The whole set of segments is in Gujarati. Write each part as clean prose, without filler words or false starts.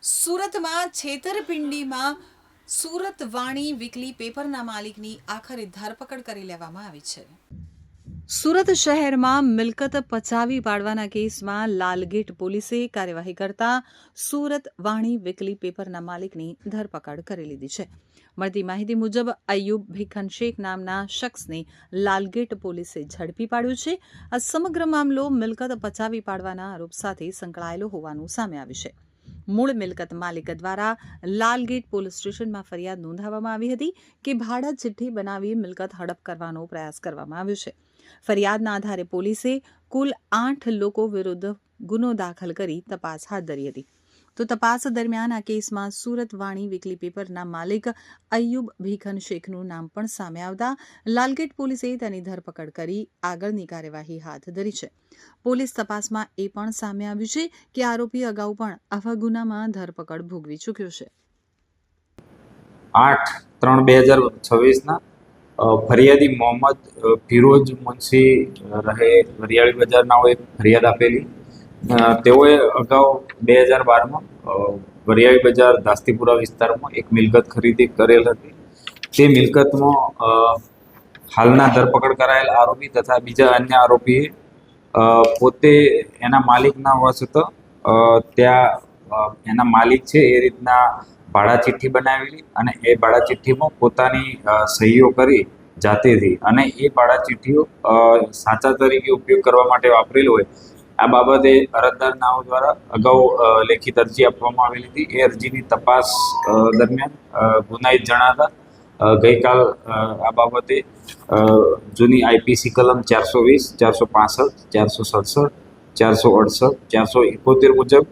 સુરતમાં છેતરપિંડીમાં સુરત વાણી વીકલી પેપરના માલિકની આખરે ધરપકડ કરી લેવામાં આવી છે. સુરત શહેરમાં મિલકત પચાવી પાડવાના કેસમાં લાલગેટ પોલીસે કાર્યવાહી કરતા સુરત વાણી વીકલી પેપરના માલિકની ધરપકડ કરી લીધી છે. મળતી માહિતી મુજબ અયુબ ભીખન શેખ નામના શખ્સને લાલગેટ પોલીસે ઝડપી પાડ્યો છે. આ સમગ્ર મામલો મિલકત પચાવી પાડવાના આરોપ સાથે સંકળાયેલો હોવાનું સામે આવ્યું છે. મૂળ મિલકત માલિક દ્વારા લાલગેટ પોલીસ સ્ટેશનમાં ફરિયાદ નોંધાવવામાં આવી હતી કે ભાડા ચિઠ્ઠી બનાવી મિલકત હડપ કરવાનો પ્રયાસ કરવામાં આવ્યો છે. ફરિયાદના આધારે પોલીસે કુલ 8 લોકો વિરુદ્ધ ગુનો દાખલ કરી તપાસ હાથ ધરી હતી. તો તપાસ દરમિયાન આ કેસમાં સુરત વાણી વીકલી પેપરના માલિક અયુબ ભીખન શેખનું નામ પણ સામે આવતા લાલગેટ પોલીસે તેની ધરપકડ કરી આગળની કાર્યવાહી હાથ ધરી છે. પોલીસ તપાસમાં એ પણ સામે આવ્યું છે કે આરોપી અગાઉ પણ આવા ગુનામાં ધરપકડ ભોગવી ચૂક્યો છે. 8/3/2026 ફરિયાદી મોહમ્મદ ફિરોજ મુનશી રહે વરિયાળી બજારના એક ફરિયાદ આપેલી. તેઓએ અગાઉ 2012માં વરિયાળી બજાર દાસ્તીપુરા વિસ્તારમાં એક મિલકત ખરીદી કરેલ હતી. તે મિલકતમાં હાલના ધરપકડ કરાયેલ આરોપી તથા બીજા અન્ય આરોપીએ પોતે એના માલિકના વશત ત્યાં એના માલિક છે એ રીતના ભાડા ચિઠ્ઠી બનાવેલી અને એ ભાડા ચિઠ્ઠીમાં પોતાની સહીઓ કરી જાતેથી અને એ ભાડા ચિઠ્ઠીઓ સાચા તરીકે ઉપયોગ કરવા માટે વાપરેલ હોય. આ બાબતે અરજદાર નાઓ દ્વારા અગાઉ લેખિત અરજી આપવામાં આવેલી હતી. એ અરજીની તપાસ દરમિયાન ગુનાહિત જણાતા ગઈકાલ આ બાબતે જૂની આઈપીસી કલમ 420, 465, 467, 468, 471 મુજબ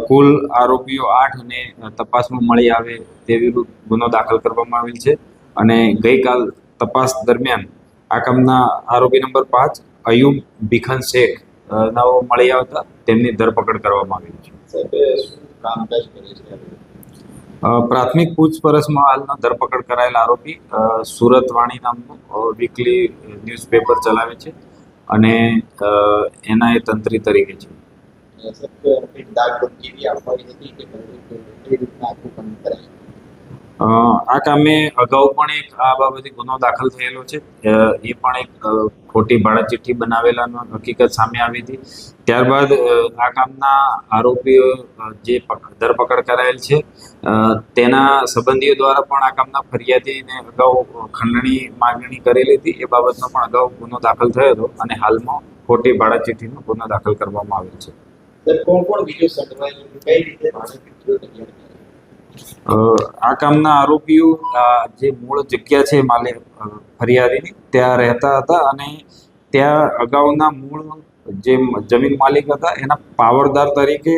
કુલ આરોપીઓ 8 અને તપાસમાં મળી આવે તે વિરુદ્ધ ગુનો દાખલ કરવામાં આવેલ છે. અને ગઈકાલ તપાસ દરમિયાન આ કામના આરોપી નંબર 5 અયુબ ભીખન શેખ નાઓ મળી આવતા તેમની ધરપકડ કરવામાં આવી છે. પ્રાથમિક પૂછપરછમાં હાલના ધરપકડ કરાયેલ આરોપી સુરત વાણી નામનું વીકલી ન્યૂઝપેપર ચલાવે છે અને એના એ તંત્રી તરીકે છે. આ કામે અગાઉ પણ એક આ બાબતે ગુનો દાખલ થયેલો છે. એ પણ એક ખોટી ભાડા ચિઠ્ઠી બનાવેલાનો હકીકત સામે આવી હતી. ત્યારબાદ આ કામના આરોપીઓ જે ધરપકડ કરાયેલ છે તેના સંબંધીઓ દ્વારા પણ આ કામના ફરિયાદીને અગાઉ ખંડણી માગણી કરેલી હતી. એ બાબતનો પણ અગાઉ ગુનો દાખલ થયો હતો અને હાલમાં ખોટી ભાડા ચિઠ્ઠીનો ગુનો દાખલ કરવામાં આવેલ છે. આ કામના આરોપીઓ જે મૂળ જગ્યા છે માલિક ફરિયાદીની ત્યાં રહેતા હતા અને ત્યાં અગાઉના મૂળ જે જમીન માલિક હતા એના પાવરદાર તરીકે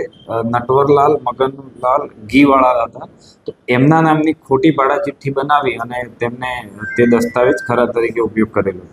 નટવરલાલ મગનલાલ ઘીવાળા હતા. તો એમના નામની ખોટી ભાડા ચિઠ્ઠી બનાવી અને તેમને તે દસ્તાવેજ ખરા તરીકે ઉપયોગ કરેલો હતો.